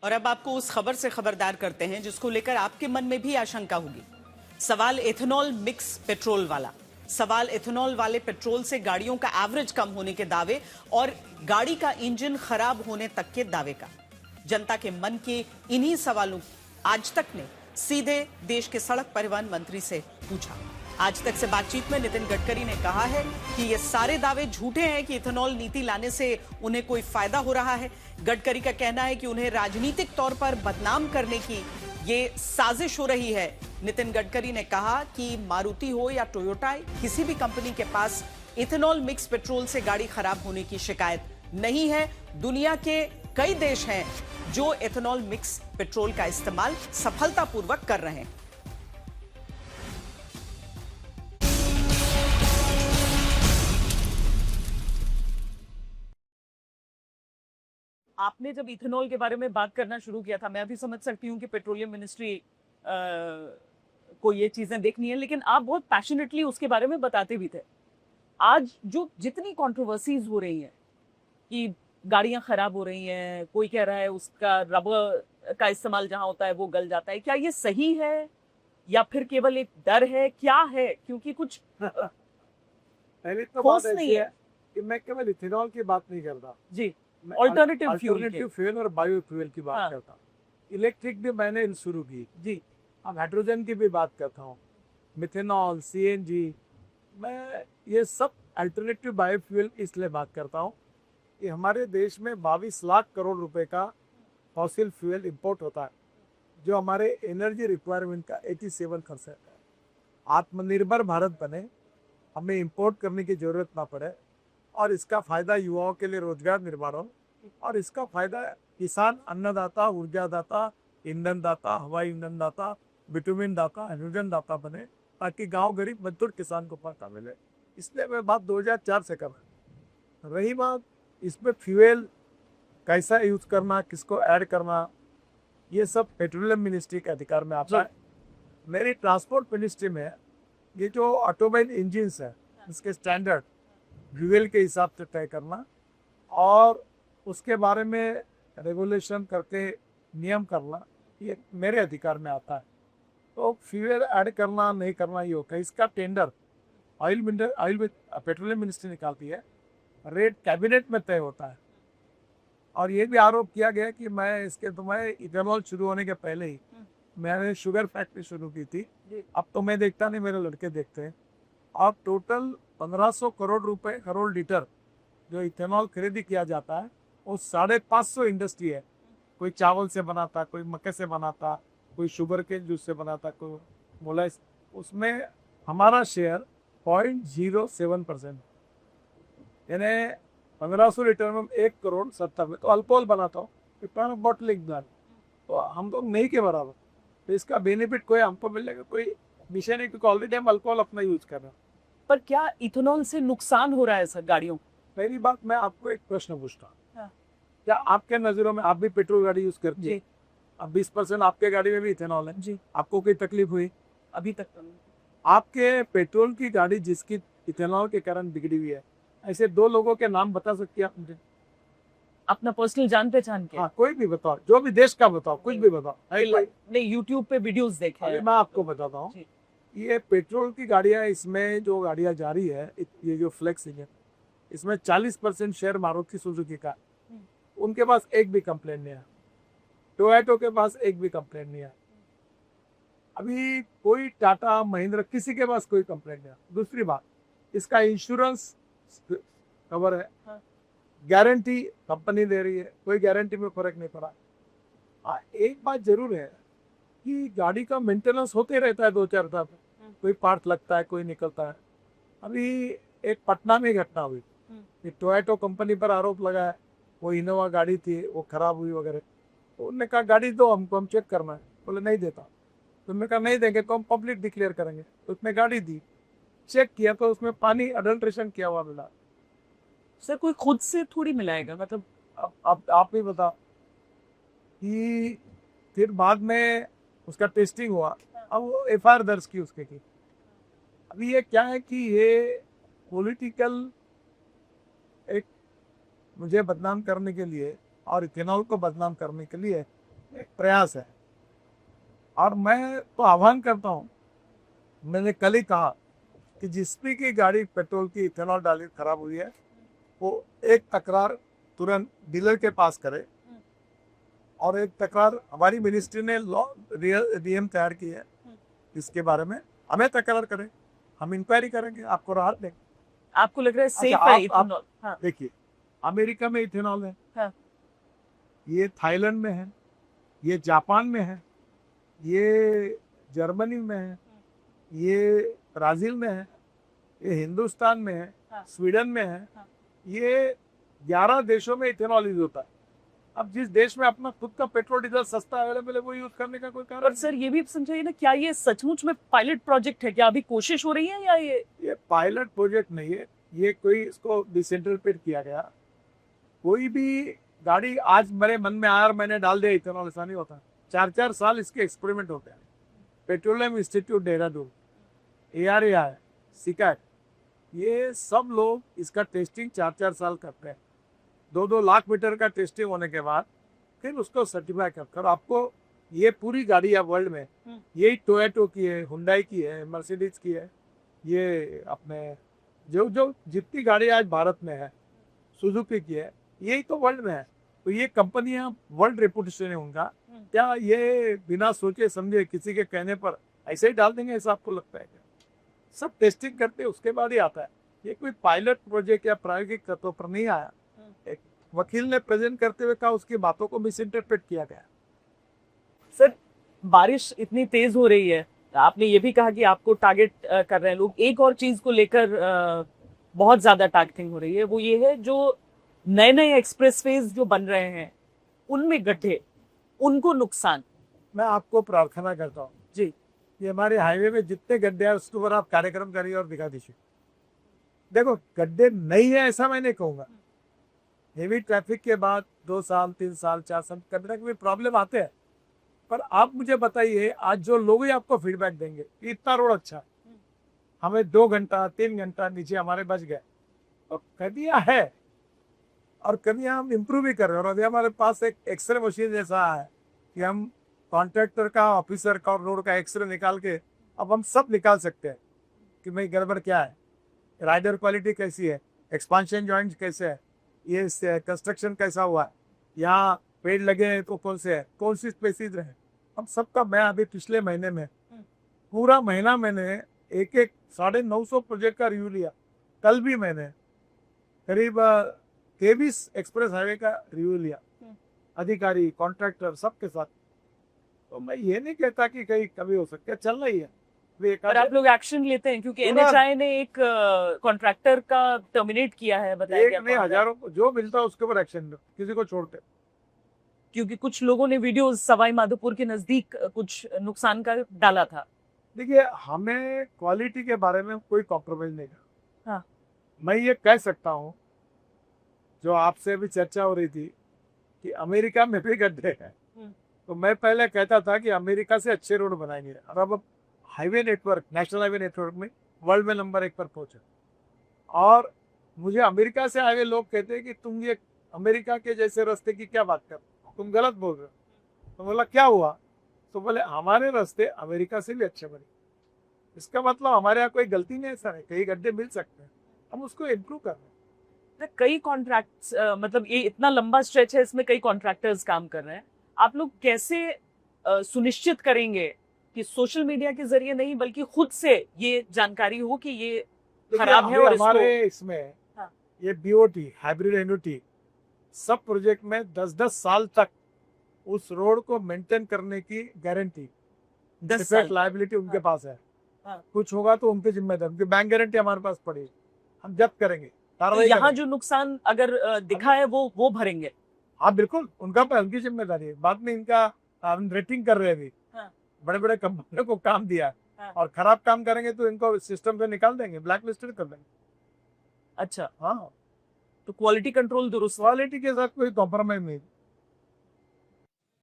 और अब आपको उस खबर से खबरदार करते हैं जिसको लेकर आपके मन में भी आशंका होगी। सवाल एथेनॉल मिक्स पेट्रोल वाला। सवाल एथेनॉल वाले पेट्रोल से गाड़ियों का एवरेज कम होने के दावे और गाड़ी का इंजन खराब होने तक के दावे का। जनता के मन के इन्हीं सवालों आज तक ने सीधे देश के सड़क परिवहन मंत्री से पूछा। आज तक से बातचीत में नितिन गडकरी ने कहा है कि ये सारे दावे झूठे हैं कि इथेनॉल नीति लाने से उन्हें कोई फायदा हो रहा है। गडकरी का कहना है कि उन्हें राजनीतिक तौर पर बदनाम करने की ये साजिश हो रही है। नितिन गडकरी ने कहा कि मारुति हो या टोयोटा, किसी भी कंपनी के पास इथेनॉल मिक्स पेट्रोल से गाड़ी खराब होने की शिकायत नहीं है। दुनिया के कई देश हैं जो इथेनॉल मिक्स पेट्रोल का इस्तेमाल सफलतापूर्वक कर रहे हैं। आपने जब इथेनॉल के बारे में बात करना शुरू किया था, मैं भी समझ सकती हूँ कि पेट्रोलियम मिनिस्ट्री को ये चीजें देखनी है, लेकिन आप बहुत पैशनेटली उसके बारे में बताते भी थे। आज जो जितनी कंट्रोवर्सीज हो रही हैं कि गाड़ियां खराब हो रही हैं, कोई कह रहा है उसका रबर का इस्तेमाल जहां होता है वो गल जाता है, क्या ये सही है या फिर केवल एक डर है, क्या है? क्योंकि कुछ पहले तो बात नहीं है कि मैं केवल इथेनॉल की बात नहीं करता जी, अल्टरनेटिव फ्यूल और बायो फ्यूल की बात करता हूँ। इलेक्ट्रिक भी मैंने शुरू की जी। अब हाइड्रोजन की भी बात करता हूँ, मिथेनॉल, सीएनजी। मैं ये सब अल्टरनेटिव बायो फ्यूल इसलिए बात करता हूँ कि हमारे देश में 22 लाख करोड़ रुपए का फॉसिल फ्यूल इंपोर्ट होता है, जो हमारे एनर्जी रिक्वायरमेंट का 87% है। आत्मनिर्भर भारत बने, हमें इंपोर्ट करने की जरूरत ना पड़े और इसका फायदा युवाओं के लिए रोजगार निर्माण हो और इसका फायदा किसान, अन्नदाता, ऊर्जादाता, ईंधन दाता, हवाई ईंधन दाता, विटामिन दाता, हाइड्रोजन दाता बने, ताकि गांव गरीब मजदूर किसान को फायदा मिले। इसलिए मैं बात 2004 से कर रहा हूँ। रही बात इसमें फ्यूल कैसा यूज करना, किसको ऐड करना, ये सब पेट्रोलियम मिनिस्ट्री के अधिकार में आता है। मेरी ट्रांसपोर्ट मिनिस्ट्री में ये जो ऑटोमोबाइल इंजिन्स है, इसके स्टैंडर्ड फ्यूल के हिसाब से तय करना और उसके बारे में रेगुलेशन करके नियम करना, ये मेरे अधिकार में आता है। तो फ्यूल ऐड करना नहीं करना ये होता है। इसका टेंडर ऑयल पेट्रोलियम मिनिस्ट्री निकालती है, रेट कैबिनेट में तय होता है। और ये भी आरोप किया गया कि मैं इथेनॉल शुरू होने के पहले ही मैंने शुगर फैक्ट्री शुरू की थी। अब तो मैं देखता नहीं, मेरे लड़के देखते हैं। और टोटल 1500 करोड़ लीटर जो इथेनॉल खरीदी किया जाता है, वो 550 इंडस्ट्री है। कोई चावल से बनाता, कोई मक्के से बनाता, कोई शुगर के जूस से बनाता, कोई मोलाइस। उसमें हमारा शेयर 0.07%, यानी 1500 लीटर में 1 करोड़ 70 में। तो अल्कोहल बनाता हूँ, बॉटलिंग प्लांट, तो हम लोग नहीं के बराबर। तो इसका बेनिफिट कोई हमको मिलेगा, कोई विषय नहीं, क्योंकि ऑलरेडी हम अल्कोहल अपना यूज कर रहे हैं। पर क्या इथेनॉल से नुकसान हो रहा है सर गाड़ियों? पहली बात, मैं आपको एक प्रश्न पूछता हूँ, क्या आपके नजरों में, आप भी पेट्रोल गाड़ी यूज करते हैं, अब 20% आपके गाड़ी में भी इथेनॉल है जी, आपको कोई तकलीफ हुई? अभी तक तो नहीं। आपके पेट्रोल की गाड़ी जिसकी इथेनॉल के कारण बिगड़ी हुई है, ऐसे 2 लोगों के नाम बता सकती है आप मुझे? अपना पर्सनल जान पहचान के? हाँ, कोई भी बताओ, जो भी देश का बताओ, कुछ भी बताओ। नहीं, यूट्यूब पे वीडियोस देखे हैं। मैं आपको बताता हूँ, ये पेट्रोल की गाड़ियाँ, इसमें जो गाड़ियाँ जा रही है, ये जो फ्लेक्स इंजन, इसमें 40% शेयर मारुति सुजुकी का। उनके पास एक भी कंप्लेंट नहीं है। टोयोटा के पास एक भी कंप्लेंट नहीं है। अभी कोई टाटा, महिंद्रा, किसी के पास कोई कंप्लेंट नहीं है। दूसरी बात, इसका इंश्योरेंस कवर है, गारंटी कंपनी दे रही है, कोई गारंटी में फर्क नहीं पड़ा। एक बात जरूर है कि गाड़ी का मेंटेनेंस होते रहता है 2-4 साल, कोई पार्ट लगता है, कोई निकलता है। अभी एक पटना में घटना हुई, टोयोटा कंपनी पर आरोप लगा है, वो इनोवा गाड़ी थी, वो खराब हुई वगैरह। तो उन्होंने कहा गाड़ी दो, हमको, हम चेक करना है। बोले नहीं देता। तो उन्होंने कहा नहीं देंगे तो हम पब्लिक डिक्लेयर करेंगे। तो उसने गाड़ी दी, चेक किया तो उसमें पानी अडल्ट्रेशन किया हुआ मिला। सर कोई खुद से थोड़ी मिलाएगा, मतलब अब आप ही बताओ कि फिर बाद में उसका टेस्टिंग हुआ, अब वो एफआईआर दर्ज की उसके की। अभी ये क्या है कि ये पॉलिटिकल एक मुझे बदनाम करने के लिए और इथेनॉल को बदनाम करने के लिए एक प्रयास है। और मैं तो आह्वान करता हूँ, मैंने कल ही कहा कि जिसकी की गाड़ी पेट्रोल की इथेनॉल डाली खराब हुई है वो एक तकरार तुरंत डीलर के पास करे, और एक तकरार हमारी मिनिस्ट्री ने लॉ नियम तैयार की है इसके बारे में, हमें तकरार करें, हम इंक्वायरी करेंगे, आपको राहत देंगे। आपको लग रहा है सेफ अच्छा, है इथेनॉल? हाँ। देखिए, अमेरिका में इथेनॉल है, हाँ। ये थाईलैंड में है, ये जापान में है, ये जर्मनी में है, ये ब्राजील में है, ये हिंदुस्तान में है, हाँ। स्वीडन में है, हाँ। ये 11 देशों में इथेनॉल यूज होता है। अब जिस देश में अपना खुद का पेट्रोल डीजल सस्ता अवेलेबल है वो यूज करने का कोई कारण पर सर ये भी समझाइए ना, क्या ये सचमुच में पायलट प्रोजेक्ट है? क्या अभी कोशिश हो रही है या ये पायलट प्रोजेक्ट नहीं है, ये कोई इसको डिसेंट्रलाइज किया गया। कोई भी गाड़ी आज मेरे मन में आया और मैंने डाल दिया इथेनॉल, ऐसा नहीं होता। 4-4 साल इसके एक्सपेरिमेंट होते हैं। पेट्रोलियम इंस्टीट्यूट देहरादून, ARAI, सिकैट, ये सब लोग इसका टेस्टिंग 4-4 साल करते हैं। 2-2 लाख मीटर का टेस्टिंग होने के बाद फिर उसको सर्टिफाई कर आपको ये पूरी गाड़ी है वर्ल्ड में, यही टोयोटो की है, हुंडई की है, मर्सिडीज की है, ये अपने जो जितनी गाड़ी आज भारत में है, सुजुकी की है, यही तो वर्ल्ड में है। तो ये कंपनियां वर्ल्ड रेपुटेशन है उनका, क्या ये बिना सोचे समझे किसी के कहने पर ऐसे ही डाल देंगे, ऐसा आपको लगता है क्या? सब टेस्टिंग करते उसके बाद ही आता है। ये कोई पायलट प्रोजेक्ट या प्रायोगिक तत्व पर नहीं आया। एक वकील ने प्रेजेंट करते हुए कहा उसकी बातों को मिस इंटरप्रेट किया गया। सर बारिश इतनी तेज हो रही है, आपने ये भी कहा कि आपको टारगेट कर रहे हैं लोग। एक और चीज को लेकर बहुत ज्यादा टारगेटिंग हो रही है, वो ये है जो नए नए एक्सप्रेसवेज जो बन रहे हैं उनमें गड्ढे, उनको नुकसान। मैं आपको प्रार्थना करता हूँ जी, ये हमारे हाईवे में जितने गड्ढे हैं उसके ऊपर आप कार्यक्रम करिए और दिखा दीजिए। देखो, गड्ढे नहीं है ऐसा मैं नहीं कहूँगा। हेवी ट्रैफिक के बाद 2 साल 3 साल 4 साल कभी ना कभी प्रॉब्लम आते हैं, पर आप मुझे बताइए आज जो लोग ही आपको फीडबैक देंगे कि इतना रोड अच्छा, हमें 2 घंटा 3 घंटा नीचे हमारे बच गए, और कमियां है और कमियां हम इम्प्रूव भी कर रहे हैं। और अभी हमारे पास एक एक्सरे मशीन जैसा है कि हम कॉन्ट्रैक्टर का, ऑफिसर का और रोड का एक्सरे निकाल के अब हम सब निकाल सकते हैं कि भाई गड़बड़ क्या है, राइडर क्वालिटी कैसी है, एक्सपांशन जॉइंट कैसे है, ये कंस्ट्रक्शन कैसा हुआ है, यहाँ पेड़ लगे हैं तो कौन से है, कौन सी स्पेसीज है, हम सबका। मैं अभी पिछले महीने में पूरा महीना मैंने एक 950 प्रोजेक्ट का रिव्यू लिया। कल भी मैंने करीब 23 एक्सप्रेस हाईवे का रिव्यू लिया, अधिकारी, कॉन्ट्रैक्टर सबके साथ। तो मैं ये नहीं कहता कि कहीं कमी हो सकती है, चल रही है। पर आप लोग एक्शन लेते हैं क्योंकि NHAI ने एक कॉन्ट्रैक्टर का टर्मिनेट किया है, बताया गया। नहीं, हजारों को जो मिलता है उसके ऊपर एक्शन लो, किसी को छोड़ते। क्योंकि कुछ लोगों ने वीडियोस सवाई माधोपुर के नजदीक कुछ नुकसान का डाला था। देखिए, हमें क्वालिटी के बारे में कोई कॉम्प्रोमाइज नहीं करना। हाँ। मैं ये कह सकता हूँ, जो आपसे भी चर्चा हो रही थी कि अमेरिका में भी गड्ढे हैं, तो मैं पहले कहता था कि अमेरिका से अच्छे रोड बनाएंगे, और अब highway network, national highway network में वर्ल्ड में नंबर 1 पर पहुंचे। और मुझे अमेरिका से आए हुए लोग कहते हैं कि तुम ये अमेरिका के जैसे रास्ते की क्या बात कर, तुम गलत बोल रहे हो। तो बोला क्या हुआ, तो बोले हमारे रास्ते अमेरिका से भी अच्छे बने। इसका मतलब हमारे यहाँ कोई गलती नहीं है सर, कई गड्ढे मिल सकते हैं, हम उसको इम्प्रूव कर रहे हैं। कई कॉन्ट्रैक्ट्स, मतलब ये इतना लंबा स्ट्रेच है, इसमें कई कॉन्ट्रैक्टर्स काम कर रहे हैं। आप लोग कैसे सुनिश्चित करेंगे कि सोशल मीडिया के जरिए नहीं बल्कि खुद से ये जानकारी हो कि ये खराब है? और हमारे इसमें हाँ। ये BOT, हाइब्रिड एन्युटी, सब प्रोजेक्ट में 10-10 साल तक उस रोड को मेंटेन करने की गारंटी, 10 साल लायबिलिटी उनके पास है। हाँ। कुछ होगा तो उनकी जिम्मेदारी, उनकी बैंक गारंटी हमारे पास पड़ी, हम जब्त करेंगे, कार्रवाई यहाँ करेंगे। जो नुकसान अगर दिखा है वो भरेंगे। हाँ बिल्कुल, उनकी जिम्मेदारी है। बाद में इनका हम रेटिंग कर रहे हैं अभी। हाँ। बड़े बड़े कंपनियों को काम दिया, हाँ। और खराब काम करेंगे तो इनको सिस्टम से निकाल देंगे, ब्लैक लिस्टेड कर देंगे। अच्छा, हाँ, तो क्वालिटी कंट्रोल दुरुस्त है। क्वालिटी के साथ कोई कॉम्प्रोमाइज नहीं।